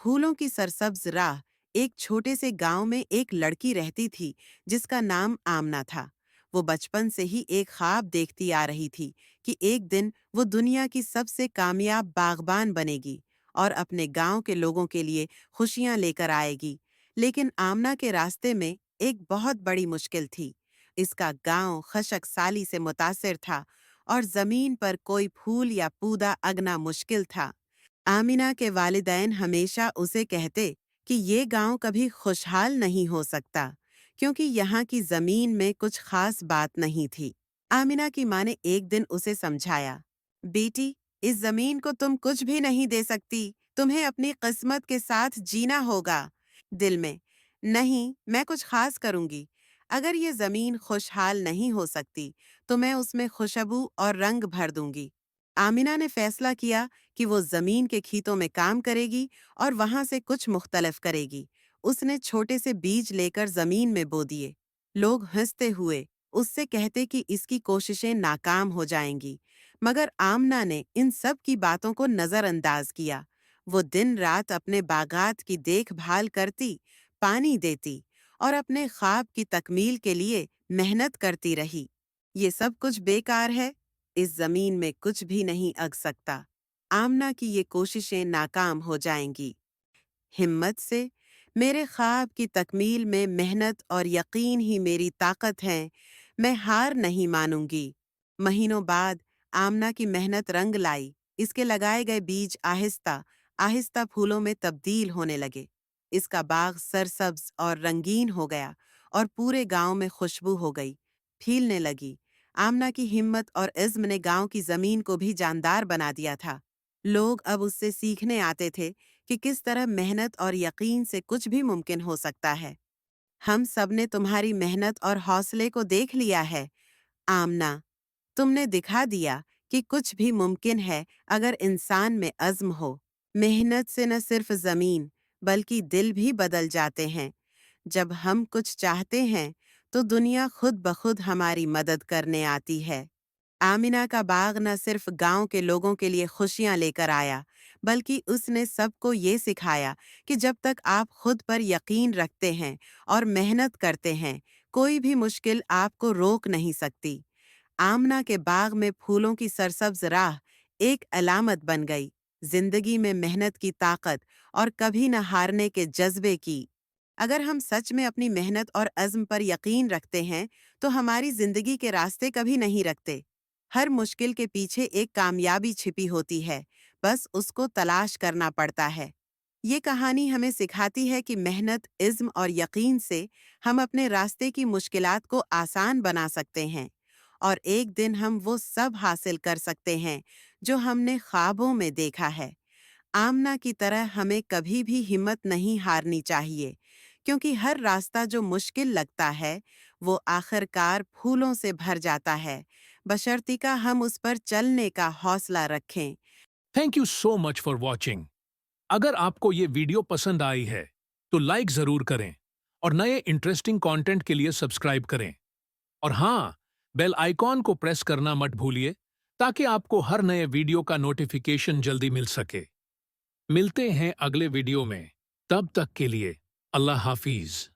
پھولوں کی سرسبز راہ ایک چھوٹے سے گاؤں میں ایک لڑکی رہتی تھی جس کا نام آمنہ تھا۔ وہ بچپن سے ہی ایک خواب دیکھتی آ رہی تھی کہ ایک دن وہ دنیا کی سب سے کامیاب باغبان بنے گی اور اپنے گاؤں کے لوگوں کے لیے خوشیاں لے کر آئے گی۔ لیکن آمنہ کے راستے میں ایک بہت بڑی مشکل تھی۔ اس کا گاؤں خشک سالی سے متاثر تھا اور زمین پر کوئی پھول یا پودا اگنا مشکل تھا۔ آمنہ کے والدین ہمیشہ اسے کہتے کہ یہ گاؤں کبھی خوشحال نہیں ہو سکتا کیونکہ یہاں کی زمین میں کچھ خاص بات نہیں تھی۔ آمنہ کی ماں نے ایک دن اسے سمجھایا، بیٹی، اس زمین کو تم کچھ بھی نہیں دے سکتی، تمہیں اپنی قسمت کے ساتھ جینا ہوگا۔ دل میں، نہیں، میں کچھ خاص کروں گی۔ اگر یہ زمین خوشحال نہیں ہو سکتی تو میں اس میں خوشبو اور رنگ بھر دوں گی۔ آمنہ نے فیصلہ کیا کہ وہ زمین کے کھیتوں میں کام کرے گی اور وہاں سے کچھ مختلف کرے گی۔ اس نے چھوٹے سے بیج لے کر زمین میں بو دیے۔ لوگ ہنستے ہوئے اس سے کہتے کہ اس کی کوششیں ناکام ہو جائیں گی، مگر آمنہ نے ان سب کی باتوں کو نظر انداز کیا۔ وہ دن رات اپنے باغات کی دیکھ بھال کرتی، پانی دیتی اور اپنے خواب کی تکمیل کے لیے محنت کرتی رہی۔ یہ سب کچھ بیکار ہے، اس زمین میں کچھ بھی نہیں اگ سکتا، آمنہ کی یہ کوششیں ناکام ہو جائیں گی۔ ہمت سے، میرے خواب کی تکمیل میں محنت اور یقین ہی میری طاقت ہیں، میں ہار نہیں مانوں گی۔ مہینوں بعد آمنہ کی محنت رنگ لائی۔ اس کے لگائے گئے بیج آہستہ آہستہ پھولوں میں تبدیل ہونے لگے۔ اس کا باغ سرسبز اور رنگین ہو گیا اور پورے گاؤں میں خوشبو ہو گئی، پھیلنے لگی۔ آمنہ کی ہمت اور عزم نے گاؤں کی زمین کو بھی جاندار بنا دیا تھا۔ لوگ اب اس سے سیکھنے آتے تھے کہ کس طرح محنت اور یقین سے کچھ بھی ممکن ہو سکتا ہے۔ ہم سب نے تمہاری محنت اور حوصلے کو دیکھ لیا ہے، آمنہ، تم نے دکھا دیا کہ کچھ بھی ممکن ہے اگر انسان میں عزم ہو۔ محنت سے نہ صرف زمین بلکہ دل بھی بدل جاتے ہیں۔ جب ہم کچھ چاہتے ہیں تو دنیا خود بخود ہماری مدد کرنے آتی ہے۔ آمنہ کا باغ نہ صرف گاؤں کے لوگوں کے لیے خوشیاں لے کر آیا، بلکہ اس نے سب کو یہ سکھایا کہ جب تک آپ خود پر یقین رکھتے ہیں اور محنت کرتے ہیں، کوئی بھی مشکل آپ کو روک نہیں سکتی۔ آمنہ کے باغ میں پھولوں کی سرسبز راہ ایک علامت بن گئی، زندگی میں محنت کی طاقت اور کبھی نہ ہارنے کے جذبے کی۔ اگر ہم سچ میں اپنی محنت اور عزم پر یقین رکھتے ہیں تو ہماری زندگی کے راستے کبھی نہیں رکتے۔ ہر مشکل کے پیچھے ایک کامیابی چھپی ہوتی ہے، بس اس کو تلاش کرنا پڑتا ہے۔ یہ کہانی ہمیں سکھاتی ہے کہ محنت، عزم اور یقین سے ہم اپنے راستے کی مشکلات کو آسان بنا سکتے ہیں اور ایک دن ہم وہ سب حاصل کر سکتے ہیں جو ہم نے خوابوں میں دیکھا ہے۔ آمنہ کی طرح ہمیں کبھی بھی ہمت نہیں ہارنی چاہیے، کیونکہ ہر راستہ جو مشکل لگتا ہے وہ آخر کار پھولوں سے بھر جاتا ہے، بشرطیکہ ہم اس پر چلنے کا حوصلہ رکھیں۔ Thank you so much for watching. اگر آپ کو یہ ویڈیو پسند آئی ہے تو لائک ضرور کریں اور نئے انٹرسٹنگ کانٹینٹ کے لیے سبسکرائب کریں۔ اور ہاں، بیل آئیکن کو پریس کرنا مت بھولیے تاکہ آپ کو ہر نئے ویڈیو کا نوٹیفیکیشن جلدی مل سکے۔ ملتے ہیں اگلے ویڈیو میں، تب تک کے لیے اللہ حافظ۔